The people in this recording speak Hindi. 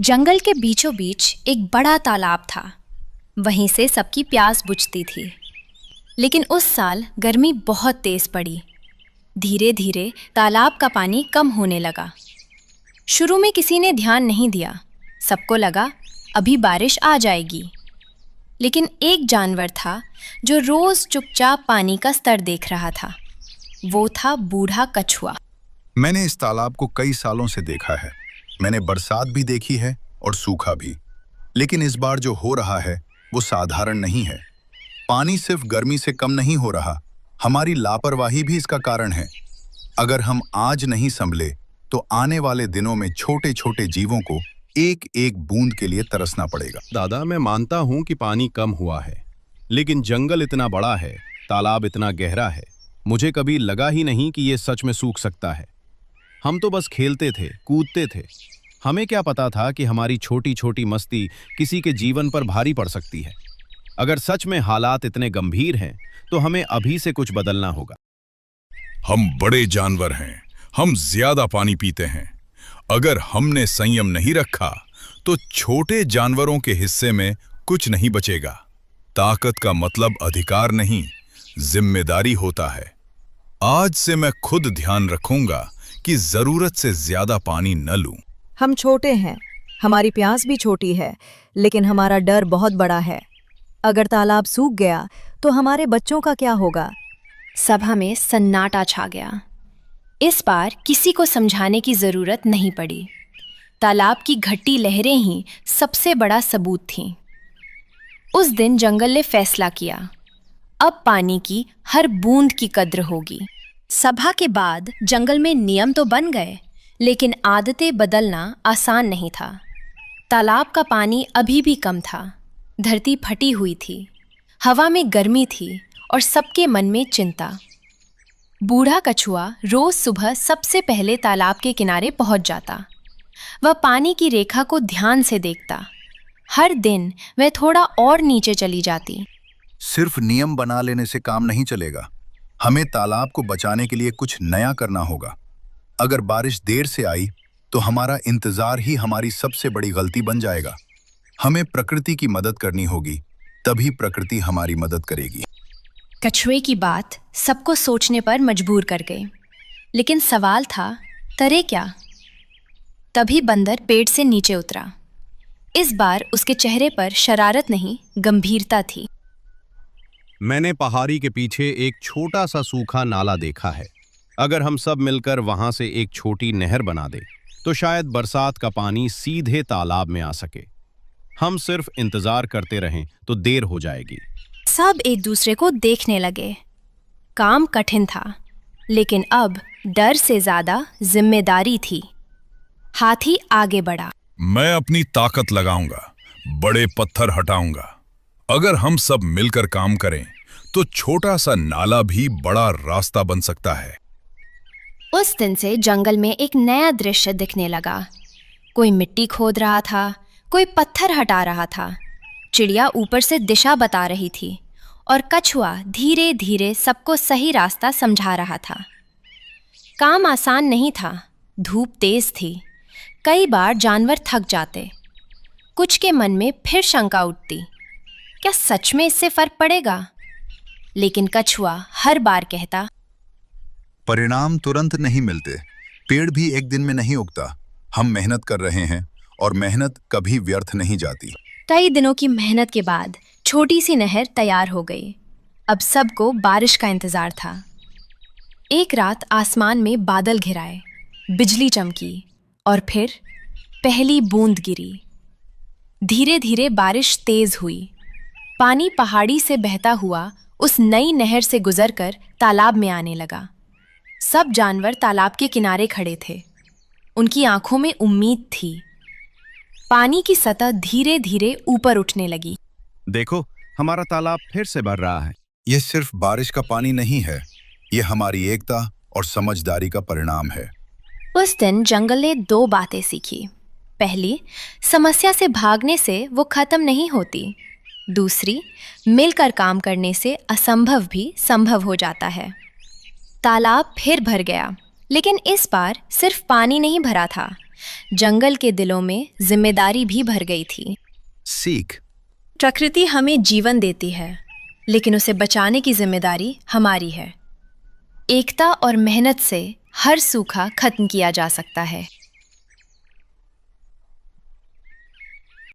जंगल के बीचों बीच एक बड़ा तालाब था। वहीं से सबकी प्यास बुझती थी। लेकिन उस साल गर्मी बहुत तेज पड़ी। धीरे धीरे तालाब का पानी कम होने लगा। शुरू में किसी ने ध्यान नहीं दिया। सबको लगा अभी बारिश आ जाएगी। लेकिन एक जानवर था जो रोज चुपचाप पानी का स्तर देख रहा था। वो था बूढ़ा कछुआ। मैंने इस तालाब को कई सालों से देखा है। मैंने बरसात भी देखी है और सूखा भी। लेकिन इस बार जो हो रहा है वो साधारण नहीं है। पानी सिर्फ गर्मी से कम नहीं हो रहा, हमारी लापरवाही भी इसका कारण है। अगर हम आज नहीं संभले तो आने वाले दिनों में छोटे छोटे जीवों को एक एक बूंद के लिए तरसना पड़ेगा। दादा, मैं मानता हूं कि पानी कम हुआ है, लेकिन जंगल इतना बड़ा है, तालाब इतना गहरा है, मुझे कभी लगा ही नहीं कि ये सच में सूख सकता है। हम तो बस खेलते थे, कूदते थे। हमें क्या पता था कि हमारी छोटी छोटी मस्ती किसी के जीवन पर भारी पड़ सकती है। अगर सच में हालात इतने गंभीर हैं तो हमें अभी से कुछ बदलना होगा। हम बड़े जानवर हैं, हम ज्यादा पानी पीते हैं। अगर हमने संयम नहीं रखा तो छोटे जानवरों के हिस्से में कुछ नहीं बचेगा। ताकत का मतलब अधिकार नहीं, जिम्मेदारी होता है। आज से मैं खुद ध्यान रखूंगा कि जरूरत से ज्यादा पानी न लूं। हम छोटे हैं, हमारी प्यास भी छोटी है, लेकिन हमारा डर बहुत बड़ा है। अगर तालाब सूख गया तो हमारे बच्चों का क्या होगा? सभा में सन्नाटा छा गया। इस बार किसी को समझाने की जरूरत नहीं पड़ी। तालाब की घटी लहरें ही सबसे बड़ा सबूत थीं। उस दिन जंगल ने फैसला किया, अब पानी की हर बूंद की कद्र होगी। सभा के बाद जंगल में नियम तो बन गए, लेकिन आदतें बदलना आसान नहीं था। तालाब का पानी अभी भी कम था। धरती फटी हुई थी, हवा में गर्मी थी और सबके मन में चिंता। बूढ़ा कछुआ रोज सुबह सबसे पहले तालाब के किनारे पहुंच जाता। वह पानी की रेखा को ध्यान से देखता। हर दिन वह थोड़ा और नीचे चली जाती। सिर्फ नियम बना लेने से काम नहीं चलेगा। हमें तालाब को बचाने के लिए कुछ नया करना होगा। अगर बारिश देर से आई तो हमारा इंतजार ही हमारी सबसे बड़ी गलती बन जाएगा। हमें प्रकृति की मदद करनी होगी, तभी प्रकृति हमारी मदद करेगी। कछुए की बात सबको सोचने पर मजबूर कर गई। लेकिन सवाल था, करे क्या? तभी बंदर पेड़ से नीचे उतरा। इस बार उसके चेहरे पर शरारत नहीं, गंभीरता थी। मैंने पहाड़ी के पीछे एक छोटा सा सूखा नाला देखा है। अगर हम सब मिलकर वहां से एक छोटी नहर बना दें तो शायद बरसात का पानी सीधे तालाब में आ सके। हम सिर्फ इंतजार करते रहें तो देर हो जाएगी। सब एक दूसरे को देखने लगे। काम कठिन था, लेकिन अब डर से ज्यादा जिम्मेदारी थी। हाथी आगे बढ़ा। मैं अपनी ताकत लगाऊंगा, बड़े पत्थर हटाऊंगा। अगर हम सब मिलकर काम करें तो छोटा सा नाला भी बड़ा रास्ता बन सकता है। उस दिन से जंगल में एक नया दृश्य दिखने लगा। कोई मिट्टी खोद रहा था, कोई पत्थर हटा रहा था। चिड़िया ऊपर से दिशा बता रही थी और कछुआ धीरे धीरे सबको सही रास्ता समझा रहा था। काम आसान नहीं था, धूप तेज थी। कई बार जानवर थक जाते। कुछ के मन में फिर शंका उठती, क्या सच में इससे फर्क पड़ेगा? लेकिन कछुआ हर बार कहता, परिणाम तुरंत नहीं मिलते, पेड़ भी एक दिन में नहीं उगता। हम मेहनत कर रहे हैं और मेहनत कभी व्यर्थ नहीं जाती। कई दिनों की मेहनत के बाद छोटी सी नहर तैयार हो गई। अब सबको बारिश का इंतजार था। एक रात आसमान में बादल घिराए, बिजली चमकी और फिर पहली बूंद गिरी। धीरे धीरे बारिश तेज हुई। पानी पहाड़ी से बहता हुआ उस नई नहर से गुजरकर तालाब में आने लगा। सब जानवर तालाब के किनारे खड़े थे। उनकी आंखों में उम्मीद थी। पानी की सतह धीरे धीरे ऊपर उठने लगी। देखो, हमारा तालाब फिर से भर रहा है। यह सिर्फ बारिश का पानी नहीं है, यह हमारी एकता और समझदारी का परिणाम है। उस दिन जंगल ने 2 बातें सीखी। पहली, समस्या से भागने से वो खत्म नहीं होती। दूसरी, मिलकर काम करने से असंभव भी संभव हो जाता है। तालाब फिर भर गया, लेकिन इस बार सिर्फ पानी नहीं भरा था, जंगल के दिलों में जिम्मेदारी भी भर गई थी। सीख। प्रकृति हमें जीवन देती है, लेकिन उसे बचाने की जिम्मेदारी हमारी है। एकता और मेहनत से हर सूखा खत्म किया जा सकता है।